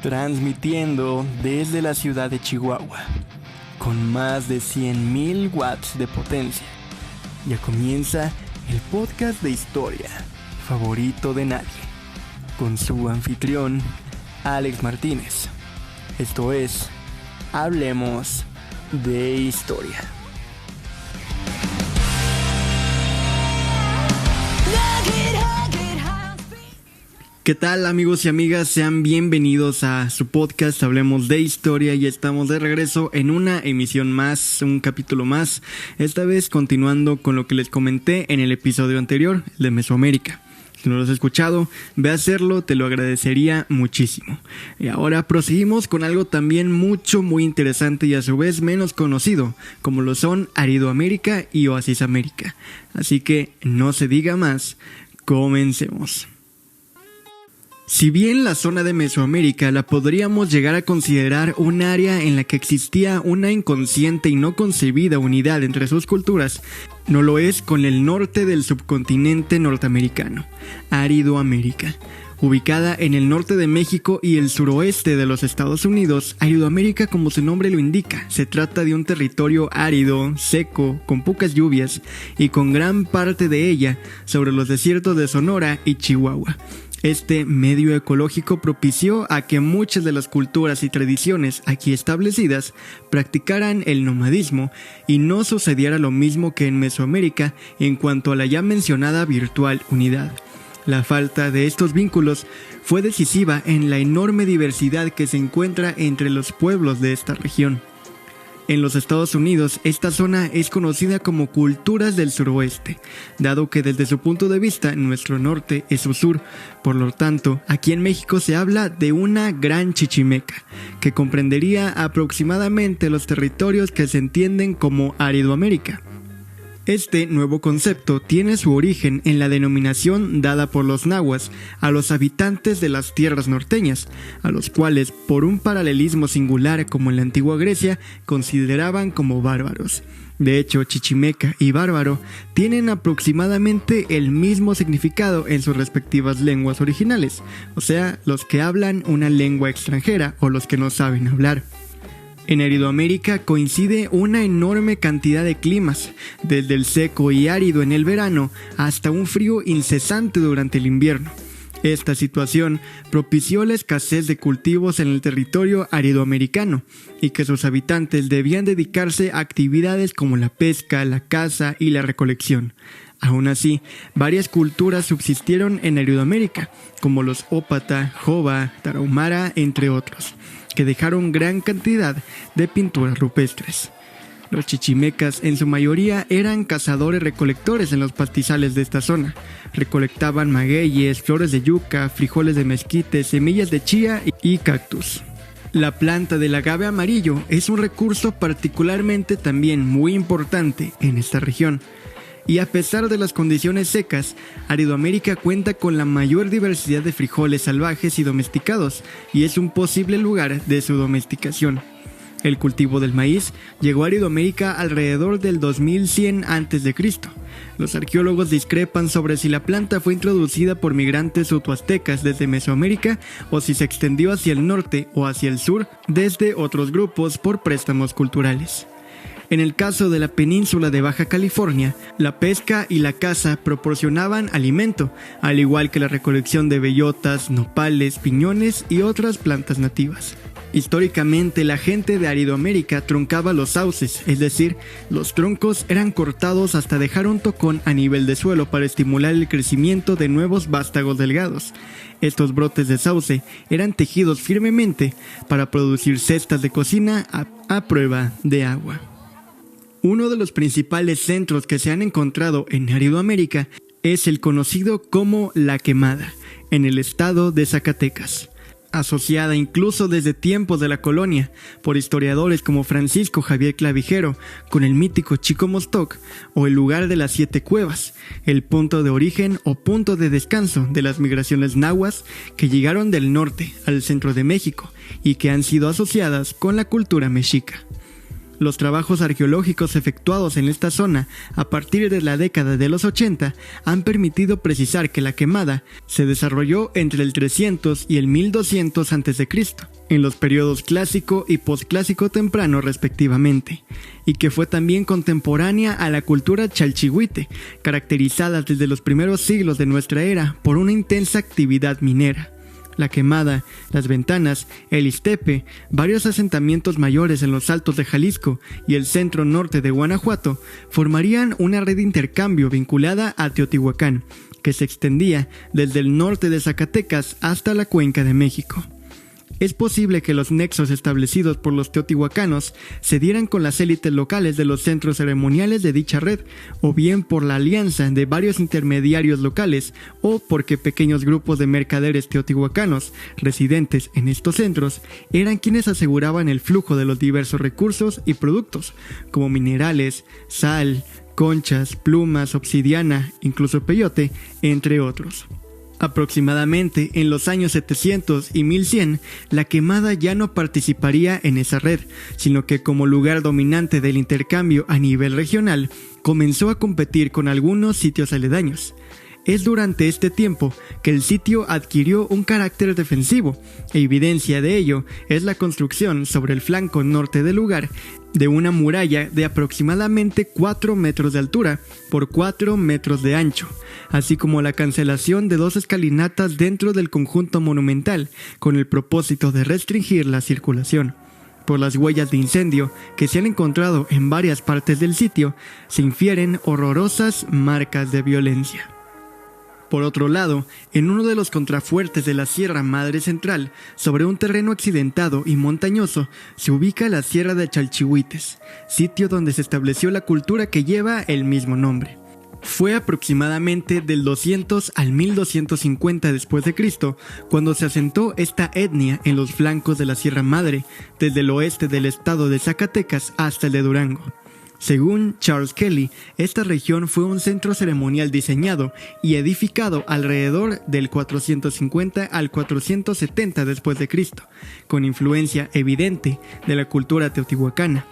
transmitiendo desde la ciudad de Chihuahua, con más de 100,000 watts de potencia. Ya comienza el podcast de historia favorito de nadie, con su anfitrión, Alex Martínez. Esto es Hablemos de Historia. ¿Qué tal, amigos y amigas? Sean bienvenidos a su podcast Hablemos de Historia, y estamos de regreso en una emisión más, un capítulo más, esta vez continuando con lo que les comenté en el episodio anterior, de Mesoamérica. Si no lo has escuchado, ve a hacerlo, te lo agradecería muchísimo. Y ahora proseguimos con algo también muy interesante y a su vez menos conocido, como lo son Aridoamérica y Oasis América. Así que no se diga más, comencemos. Si bien la zona de Mesoamérica la podríamos llegar a considerar un área en la que existía una inconsciente y no concebida unidad entre sus culturas, no lo es con el norte del subcontinente norteamericano, Aridoamérica. Ubicada en el norte de México y el suroeste de los Estados Unidos, Aridoamérica, como su nombre lo indica, se trata de un territorio árido, seco, con pocas lluvias y con gran parte de ella sobre los desiertos de Sonora y Chihuahua. Este medio ecológico propició a que muchas de las culturas y tradiciones aquí establecidas practicaran el nomadismo y no sucediera lo mismo que en Mesoamérica en cuanto a la ya mencionada virtual unidad. La falta de estos vínculos fue decisiva en la enorme diversidad que se encuentra entre los pueblos de esta región. En los Estados Unidos, esta zona es conocida como culturas del suroeste, dado que desde su punto de vista, nuestro norte es su sur. Por lo tanto, aquí en México se habla de una gran chichimeca, que comprendería aproximadamente los territorios que se entienden como Aridoamérica. Este nuevo concepto tiene su origen en la denominación dada por los nahuas a los habitantes de las tierras norteñas, a los cuales, por un paralelismo singular como en la antigua Grecia, consideraban como bárbaros. De hecho, chichimeca y bárbaro tienen aproximadamente el mismo significado en sus respectivas lenguas originales, o sea, los que hablan una lengua extranjera o los que no saben hablar. En Aridoamérica coincide una enorme cantidad de climas, desde el seco y árido en el verano hasta un frío incesante durante el invierno. Esta situación propició la escasez de cultivos en el territorio aridoamericano y que sus habitantes debían dedicarse a actividades como la pesca, la caza y la recolección. Aún así, varias culturas subsistieron en Aridoamérica, como los Ópata, Jova, Tarahumara, entre otros, que dejaron gran cantidad de pinturas rupestres. Los chichimecas en su mayoría eran cazadores-recolectores en los pastizales de esta zona. Recolectaban magueyes, flores de yuca, frijoles de mezquite, semillas de chía y cactus. La planta del agave amarillo es un recurso particularmente también muy importante en esta región. Y a pesar de las condiciones secas, Aridoamérica cuenta con la mayor diversidad de frijoles salvajes y domesticados, y es un posible lugar de su domesticación. El cultivo del maíz llegó a Aridoamérica alrededor del 2100 a.C. Los arqueólogos discrepan sobre si la planta fue introducida por migrantes utoaztecas desde Mesoamérica o si se extendió hacia el norte o hacia el sur desde otros grupos por préstamos culturales. En el caso de la península de Baja California, la pesca y la caza proporcionaban alimento, al igual que la recolección de bellotas, nopales, piñones y otras plantas nativas. Históricamente, la gente de Aridoamérica truncaba los sauces, es decir, los troncos eran cortados hasta dejar un tocón a nivel de suelo para estimular el crecimiento de nuevos vástagos delgados. Estos brotes de sauce eran tejidos firmemente para producir cestas de cocina a prueba de agua. Uno de los principales centros que se han encontrado en Aridoamérica es el conocido como La Quemada, en el estado de Zacatecas. Asociada incluso desde tiempos de la colonia por historiadores como Francisco Javier Clavijero con el mítico Chico Mostoc, o el lugar de las 7 cuevas, el punto de origen o punto de descanso de las migraciones nahuas que llegaron del norte al centro de México y que han sido asociadas con la cultura mexica. Los trabajos arqueológicos efectuados en esta zona a partir de la década de los 80 han permitido precisar que la quemada se desarrolló entre el 300 y el 1200 a.C., en los periodos clásico y posclásico temprano respectivamente, y que fue también contemporánea a la cultura chalchihuite, caracterizada desde los primeros siglos de nuestra era por una intensa actividad minera. La Quemada, Las Ventanas, el Ixtepe, varios asentamientos mayores en los altos de Jalisco y el centro norte de Guanajuato formarían una red de intercambio vinculada a Teotihuacán, que se extendía desde el norte de Zacatecas hasta la Cuenca de México. Es posible que los nexos establecidos por los teotihuacanos se dieran con las élites locales de los centros ceremoniales de dicha red, o bien por la alianza de varios intermediarios locales, o porque pequeños grupos de mercaderes teotihuacanos residentes en estos centros eran quienes aseguraban el flujo de los diversos recursos y productos, como minerales, sal, conchas, plumas, obsidiana, incluso peyote, entre otros. Aproximadamente en los años 700 y 1100, la Quemada ya no participaría en esa red, sino que como lugar dominante del intercambio a nivel regional, comenzó a competir con algunos sitios aledaños. Es durante este tiempo que el sitio adquirió un carácter defensivo, e evidencia de ello es la construcción sobre el flanco norte del lugar de una muralla de aproximadamente 4 metros de altura por 4 metros de ancho, así como la cancelación de 2 escalinatas dentro del conjunto monumental con el propósito de restringir la circulación. Por las huellas de incendio que se han encontrado en varias partes del sitio, se infieren horrorosas marcas de violencia. Por otro lado, en uno de los contrafuertes de la Sierra Madre Central, sobre un terreno accidentado y montañoso, se ubica la Sierra de Chalchihuites, sitio donde se estableció la cultura que lleva el mismo nombre. Fue aproximadamente del 200 al 1250 después de Cristo cuando se asentó esta etnia en los flancos de la Sierra Madre, desde el oeste del estado de Zacatecas hasta el de Durango. Según Charles Kelly, esta región fue un centro ceremonial diseñado y edificado alrededor del 450 al 470 después de Cristo, con influencia evidente de la cultura teotihuacana.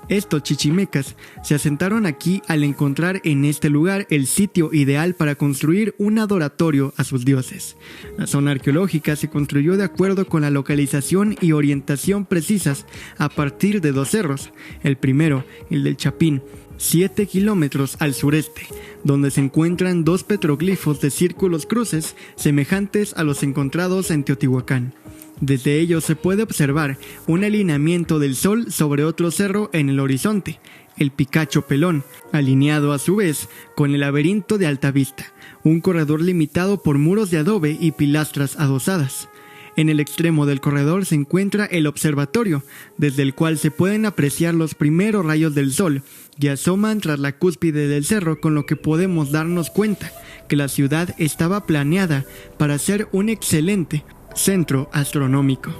Estos chichimecas se asentaron aquí al encontrar en este lugar el sitio ideal para construir un adoratorio a sus dioses. La zona arqueológica se construyó de acuerdo con la localización y orientación precisas a partir de 2 cerros. El primero, el del Chapín, 7 kilómetros al sureste, donde se encuentran 2 petroglifos de círculos cruces semejantes a los encontrados en Teotihuacán. Desde ellos se puede observar un alineamiento del sol sobre otro cerro en el horizonte, el Picacho Pelón, alineado a su vez con el laberinto de Altavista, un corredor limitado por muros de adobe y pilastras adosadas. En el extremo del corredor se encuentra el observatorio, desde el cual se pueden apreciar los primeros rayos del sol que asoman tras la cúspide del cerro, con lo que podemos darnos cuenta que la ciudad estaba planeada para ser un excelente centro astronómico.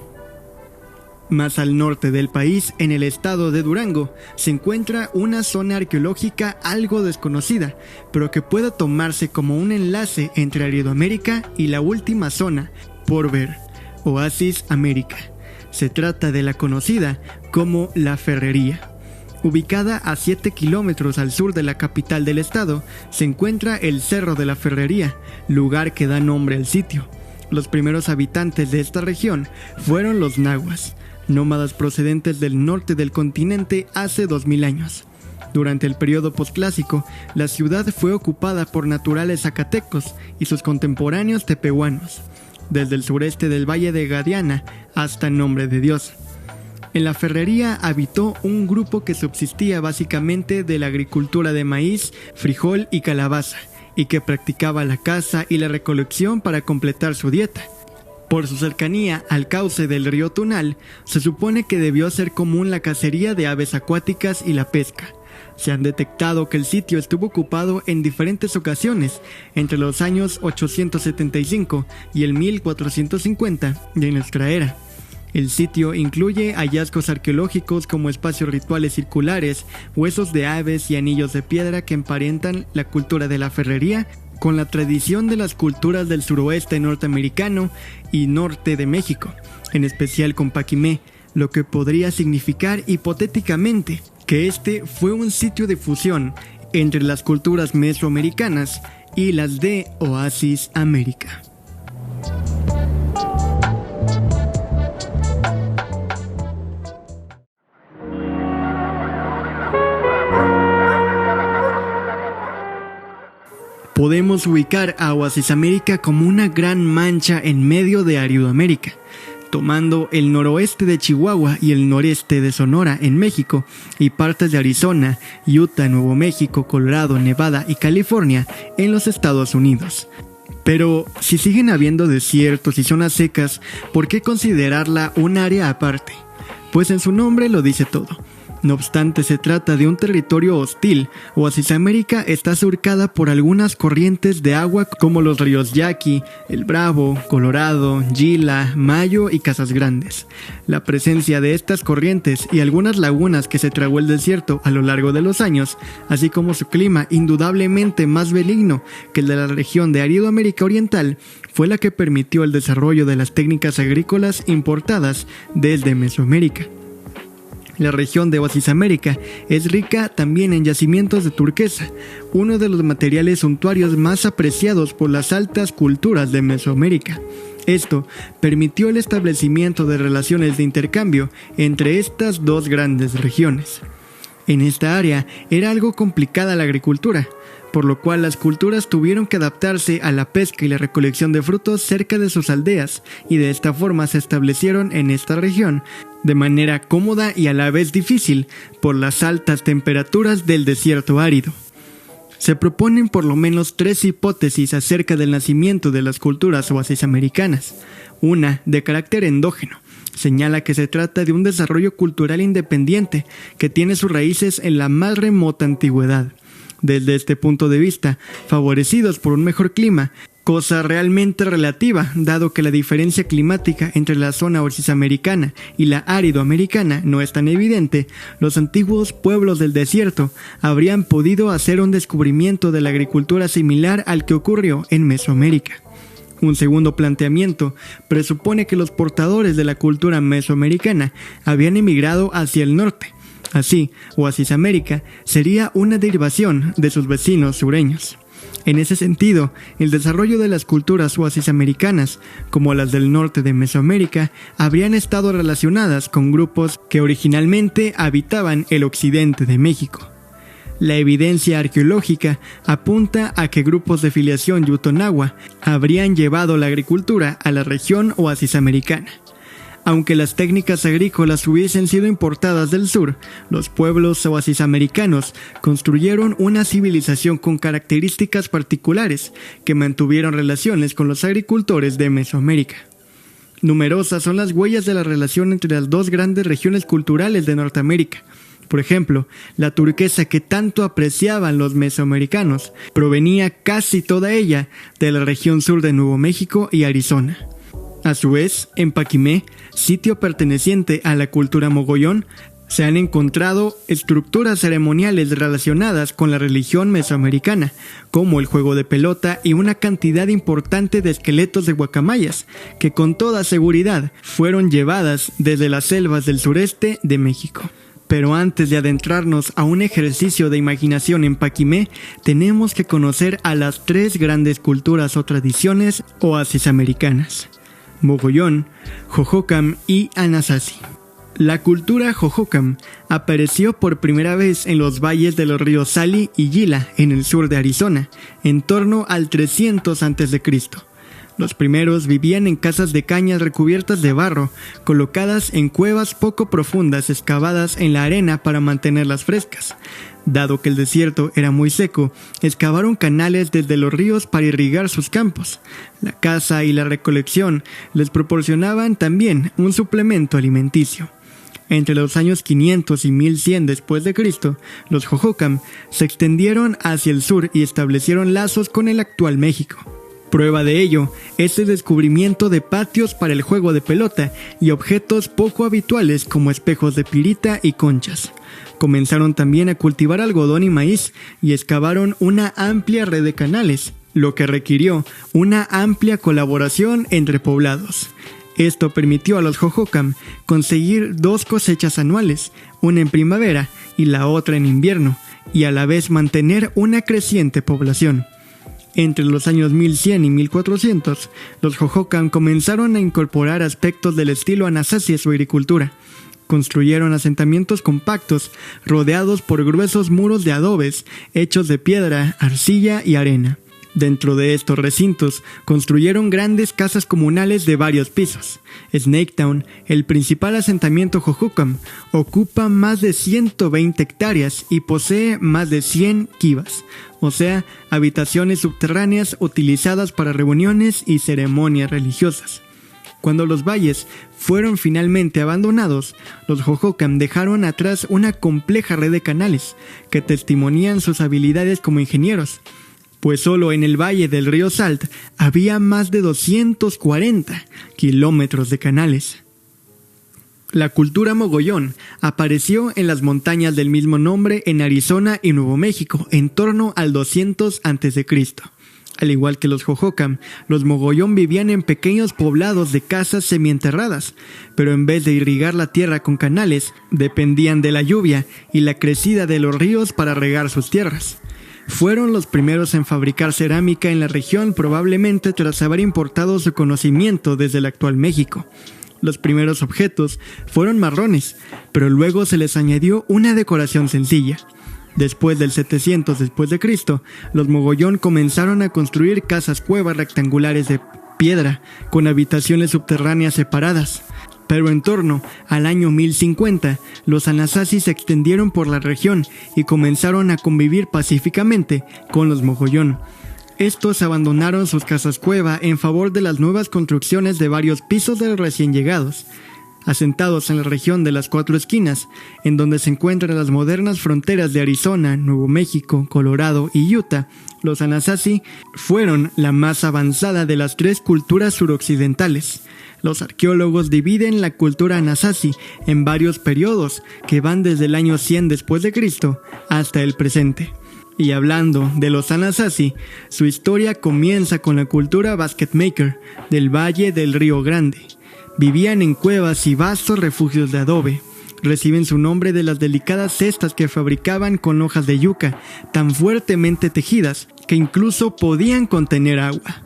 Más al norte del país, en el estado de Durango, se encuentra una zona arqueológica algo desconocida, pero que puede tomarse como un enlace entre Aridoamérica y la última zona por ver, Oasis América. Se trata de la conocida como La Ferrería. Ubicada a 7 kilómetros al sur de la capital del estado, se encuentra el Cerro de la Ferrería, lugar que da nombre al sitio. Los primeros habitantes de esta región fueron los nahuas, nómadas procedentes del norte del continente hace 2000 años. Durante el periodo posclásico, la ciudad fue ocupada por naturales zacatecos y sus contemporáneos tepehuanos, desde el sureste del Valle de Gadiana hasta Nombre de Dios. En la Ferrería habitó un grupo que subsistía básicamente de la agricultura de maíz, frijol y calabaza, y que practicaba la caza y la recolección para completar su dieta. Por su cercanía al cauce del río Tunal, se supone que debió ser común la cacería de aves acuáticas y la pesca. Se han detectado que el sitio estuvo ocupado en diferentes ocasiones entre los años 875 y el 1450 de nuestra era. El sitio incluye hallazgos arqueológicos como espacios rituales circulares, huesos de aves y anillos de piedra que emparentan la cultura de la ferrería con la tradición de las culturas del suroeste norteamericano y norte de México, en especial con Paquimé, lo que podría significar hipotéticamente que este fue un sitio de fusión entre las culturas mesoamericanas y las de Oasis América. Podemos ubicar a Oasis América como una gran mancha en medio de Aridoamérica, tomando el noroeste de Chihuahua y el noreste de Sonora en México y partes de Arizona, Utah, Nuevo México, Colorado, Nevada y California en los Estados Unidos. Pero si siguen habiendo desiertos y zonas secas, ¿por qué considerarla un área aparte? Pues en su nombre lo dice todo. No obstante, se trata de un territorio hostil. Oasis América está surcada por algunas corrientes de agua como los ríos Yaqui, El Bravo, Colorado, Gila, Mayo y Casas Grandes. La presencia de estas corrientes y algunas lagunas que se tragó el desierto a lo largo de los años, así como su clima indudablemente más benigno que el de la región de Aridoamérica Oriental, fue la que permitió el desarrollo de las técnicas agrícolas importadas desde Mesoamérica. La región de Oasis América es rica también en yacimientos de turquesa, uno de los materiales suntuarios más apreciados por las altas culturas de Mesoamérica. Esto permitió el establecimiento de relaciones de intercambio entre estas dos grandes regiones. En esta área era algo complicada la agricultura, por lo cual las culturas tuvieron que adaptarse a la pesca y la recolección de frutos cerca de sus aldeas, y de esta forma se establecieron en esta región de manera cómoda y a la vez difícil por las altas temperaturas del desierto árido. Se proponen por lo menos 3 hipótesis acerca del nacimiento de las culturas oasis americanas. Una, de carácter endógeno, señala que se trata de un desarrollo cultural independiente que tiene sus raíces en la más remota antigüedad. Desde este punto de vista, favorecidos por un mejor clima, cosa realmente relativa, dado que la diferencia climática entre la zona oasis americana y la árido-americana no es tan evidente, los antiguos pueblos del desierto habrían podido hacer un descubrimiento de la agricultura similar al que ocurrió en Mesoamérica. Un segundo planteamiento presupone que los portadores de la cultura mesoamericana habían emigrado hacia el norte. Así, Oasis América sería una derivación de sus vecinos sureños. En ese sentido, el desarrollo de las culturas oasis americanas, como las del norte de Mesoamérica, habrían estado relacionadas con grupos que originalmente habitaban el occidente de México. La evidencia arqueológica apunta a que grupos de filiación yutonagua habrían llevado la agricultura a la región oasis americana. Aunque las técnicas agrícolas hubiesen sido importadas del sur, los pueblos oasis americanos construyeron una civilización con características particulares que mantuvieron relaciones con los agricultores de Mesoamérica. Numerosas son las huellas de la relación entre las dos grandes regiones culturales de Norteamérica. Por ejemplo, la turquesa que tanto apreciaban los mesoamericanos provenía casi toda ella de la región sur de Nuevo México y Arizona. A su vez, en Paquimé, sitio perteneciente a la cultura mogollón, se han encontrado estructuras ceremoniales relacionadas con la religión mesoamericana, como el juego de pelota y una cantidad importante de esqueletos de guacamayas, que con toda seguridad fueron llevadas desde las selvas del sureste de México. Pero antes de adentrarnos a un ejercicio de imaginación en Paquimé, tenemos que conocer a las 3 grandes culturas o tradiciones oasis americanas: Mogollón, Hohokam y Anasazi. La cultura Hohokam apareció por primera vez en los valles de los ríos Sali y Gila en el sur de Arizona, en torno al 300 a.C. Los primeros vivían en casas de cañas recubiertas de barro, colocadas en cuevas poco profundas excavadas en la arena para mantenerlas frescas. Dado que el desierto era muy seco, excavaron canales desde los ríos para irrigar sus campos. La caza y la recolección les proporcionaban también un suplemento alimenticio. Entre los años 500 y 1100 después de Cristo, los Hohokam se extendieron hacia el sur y establecieron lazos con el actual México. Prueba de ello es el descubrimiento de patios para el juego de pelota y objetos poco habituales como espejos de pirita y conchas. Comenzaron también a cultivar algodón y maíz y excavaron una amplia red de canales, lo que requirió una amplia colaboración entre poblados. Esto permitió a los Hohokam conseguir 2 cosechas anuales, una en primavera y la otra en invierno, y a la vez mantener una creciente población. Entre los años 1100 y 1400, los Hohokam comenzaron a incorporar aspectos del estilo Anasazi a su agricultura. Construyeron asentamientos compactos rodeados por gruesos muros de adobes hechos de piedra, arcilla y arena. Dentro de estos recintos construyeron grandes casas comunales de varios pisos. Snaketown, el principal asentamiento Hohokam, ocupa más de 120 hectáreas y posee más de 100 kivas, o sea, habitaciones subterráneas utilizadas para reuniones y ceremonias religiosas. Cuando los valles fueron finalmente abandonados, los Hohokam dejaron atrás una compleja red de canales que testimonian sus habilidades como ingenieros, pues solo en el valle del río Salt había más de 240 kilómetros de canales. La cultura mogollón apareció en las montañas del mismo nombre en Arizona y Nuevo México en torno al 200 a.C. Al igual que los Hohokam, los mogollón vivían en pequeños poblados de casas semienterradas, pero en vez de irrigar la tierra con canales, dependían de la lluvia y la crecida de los ríos para regar sus tierras. Fueron los primeros en fabricar cerámica en la región, probablemente tras haber importado su conocimiento desde el actual México. Los primeros objetos fueron marrones, pero luego se les añadió una decoración sencilla. Después del 700 después de Cristo, los mogollón comenzaron a construir casas-cuevas rectangulares de piedra con habitaciones subterráneas separadas. Pero en torno al año 1050, los Anasazi se extendieron por la región y comenzaron a convivir pacíficamente con los mogollón. Estos abandonaron sus casas-cueva en favor de las nuevas construcciones de varios pisos de los recién llegados. Asentados en la región de las 4 esquinas, en donde se encuentran las modernas fronteras de Arizona, Nuevo México, Colorado y Utah, los Anasazi fueron la más avanzada de las 3 culturas suroccidentales. Los arqueólogos dividen la cultura Anasazi en varios periodos que van desde el año 100 después de Cristo hasta el presente. Y hablando de los Anasazi, su historia comienza con la cultura Basket Maker del Valle del Río Grande. Vivían en cuevas y vastos refugios de adobe. Reciben su nombre de las delicadas cestas que fabricaban con hojas de yuca, tan fuertemente tejidas que incluso podían contener agua.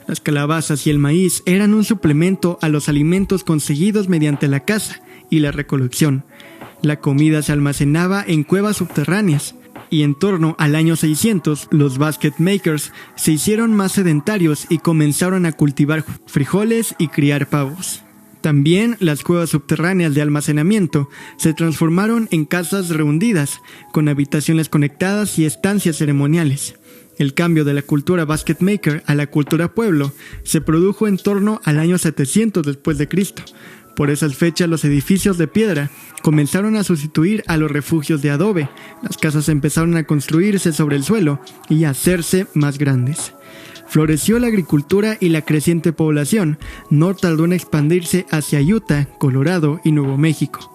Las calabazas y el maíz eran un suplemento a los alimentos conseguidos mediante la caza y la recolección. La comida se almacenaba en cuevas subterráneas, y en torno al año 600, los basket makers se hicieron más sedentarios y comenzaron a cultivar frijoles y criar pavos. También las cuevas subterráneas de almacenamiento se transformaron en casas rehundidas, con habitaciones conectadas y estancias ceremoniales. El cambio de la cultura basket maker a la cultura pueblo se produjo en torno al año 700 después de Cristo. Por esas fechas los edificios de piedra comenzaron a sustituir a los refugios de adobe. Las casas empezaron a construirse sobre el suelo y a hacerse más grandes. Floreció la agricultura y la creciente población no tardó en expandirse hacia Utah, Colorado y Nuevo México.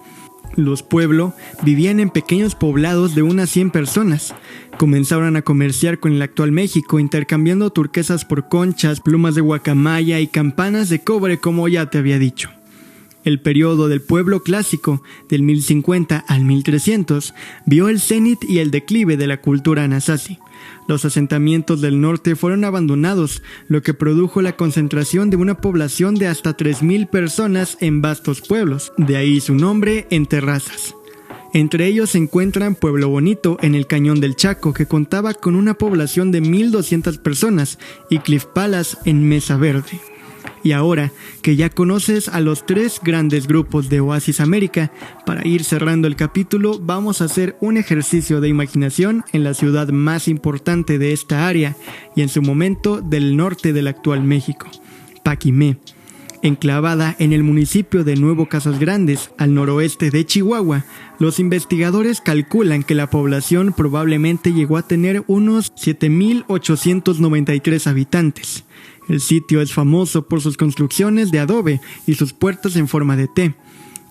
Los pueblos vivían en pequeños poblados de unas 100 personas. Comenzaron a comerciar con el actual México, intercambiando turquesas por conchas, plumas de guacamaya y campanas de cobre, como ya te había dicho. El periodo del pueblo clásico, del 1050 al 1300, vio el cenit y el declive de la cultura Anasazi. Los asentamientos del norte fueron abandonados, lo que produjo la concentración de una población de hasta 3,000 personas en vastos pueblos, de ahí su nombre en terrazas. Entre ellos se encuentran Pueblo Bonito en el Cañón del Chaco, que contaba con una población de 1,200 personas, y Cliff Palace en Mesa Verde. Y ahora que ya conoces a los 3 grandes grupos de Oasis América, para ir cerrando el capítulo vamos a hacer un ejercicio de imaginación en la ciudad más importante de esta área y en su momento del norte del actual México, Paquimé. Enclavada en el municipio de Nuevo Casas Grandes, al noroeste de Chihuahua, los investigadores calculan que la población probablemente llegó a tener unos 7,893 habitantes. El sitio es famoso por sus construcciones de adobe y sus puertas en forma de T.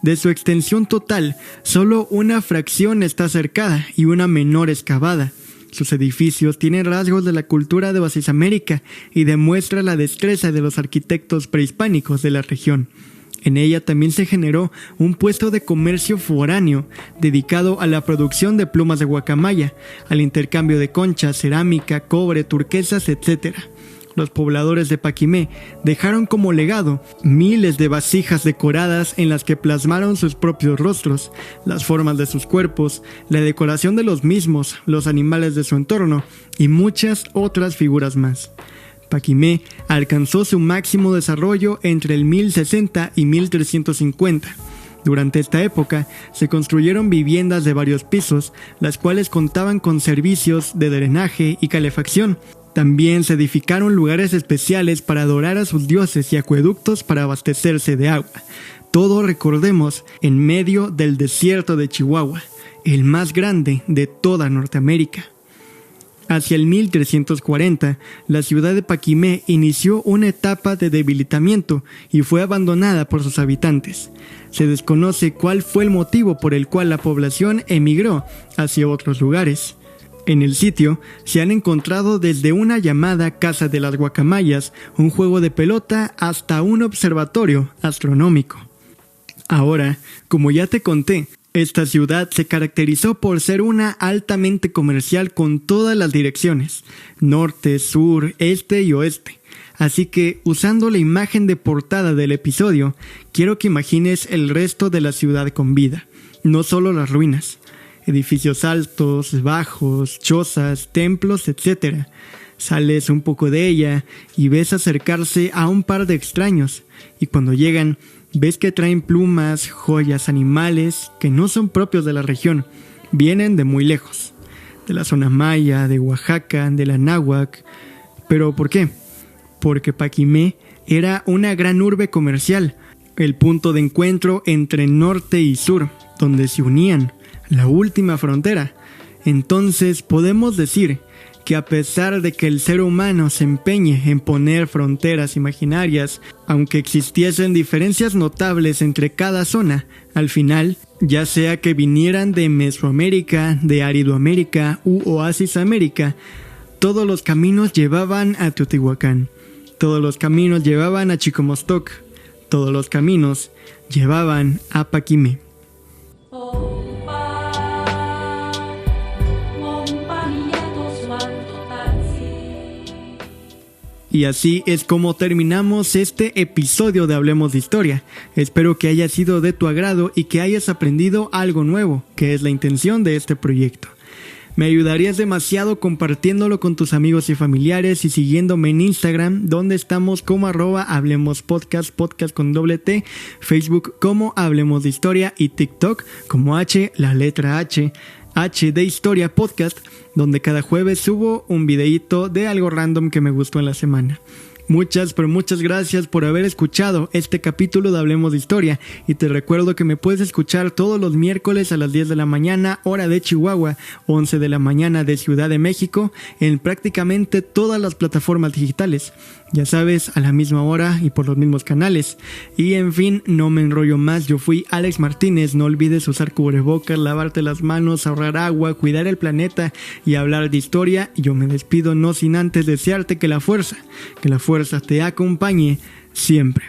De su extensión total, solo una fracción está cercada y una menor excavada. Sus edificios tienen rasgos de la cultura de Basisamérica y demuestra la destreza de los arquitectos prehispánicos de la región. En ella también se generó un puesto de comercio foráneo dedicado a la producción de plumas de guacamaya, al intercambio de conchas, cerámica, cobre, turquesas, etc. Los pobladores de Paquimé dejaron como legado miles de vasijas decoradas en las que plasmaron sus propios rostros, las formas de sus cuerpos, la decoración de los mismos, los animales de su entorno y muchas otras figuras más. Paquimé alcanzó su máximo desarrollo entre el 1060 y 1350. Durante esta época se construyeron viviendas de varios pisos, las cuales contaban con servicios de drenaje y calefacción. También se edificaron lugares especiales para adorar a sus dioses y acueductos para abastecerse de agua. Todo, recordemos, en medio del desierto de Chihuahua, el más grande de toda Norteamérica. Hacia el 1340, la ciudad de Paquimé inició una etapa de debilitamiento y fue abandonada por sus habitantes. Se desconoce cuál fue el motivo por el cual la población emigró hacia otros lugares. En el sitio se han encontrado desde una llamada Casa de las Guacamayas, un juego de pelota, hasta un observatorio astronómico. Ahora, como ya te conté, esta ciudad se caracterizó por ser una altamente comercial con todas las direcciones, norte, sur, este y oeste. Así que, usando la imagen de portada del episodio, quiero que imagines el resto de la ciudad con vida, no solo las ruinas. Edificios altos, bajos, chozas, templos, etc. Sales un poco de ella y ves acercarse a un par de extraños, y cuando llegan, ves que traen plumas, joyas, animales que no son propios de la región, vienen de muy lejos, de la zona maya, de Oaxaca, de la náhuac. ¿Pero por qué? Porque Paquimé era una gran urbe comercial, el punto de encuentro entre norte y sur, donde se unían, la última frontera. Entonces podemos decir que a pesar de que el ser humano se empeñe en poner fronteras imaginarias, aunque existiesen diferencias notables entre cada zona, al final, ya sea que vinieran de Mesoamérica, de Aridoamérica u Oasis América, todos los caminos llevaban a Teotihuacán, todos los caminos llevaban a Chicomostoc, todos los caminos llevaban a Paquimé. Y así es como terminamos este episodio de Hablemos de Historia. Espero que haya sido de tu agrado y que hayas aprendido algo nuevo, que es la intención de este proyecto. Me ayudarías demasiado compartiéndolo con tus amigos y familiares y siguiéndome en Instagram, donde estamos como @hablemospodcast, podcast con doble T, Facebook como Hablemos de Historia y TikTok como la letra H de Historia Podcast, donde cada jueves subo un videíto de algo random que me gustó en la semana. Muchas gracias por haber escuchado este capítulo de Hablemos de Historia, y te recuerdo que me puedes escuchar todos los miércoles a las 10 de la mañana, hora de Chihuahua, 11 de la mañana de Ciudad de México, en prácticamente todas las plataformas digitales. Ya sabes, a la misma hora y por los mismos canales. Y en fin, no me enrollo más, yo fui Alex Martínez. No olvides usar cubrebocas, lavarte las manos, ahorrar agua, cuidar el planeta y hablar de historia. Yo me despido no sin antes desearte que la fuerza te acompañe siempre.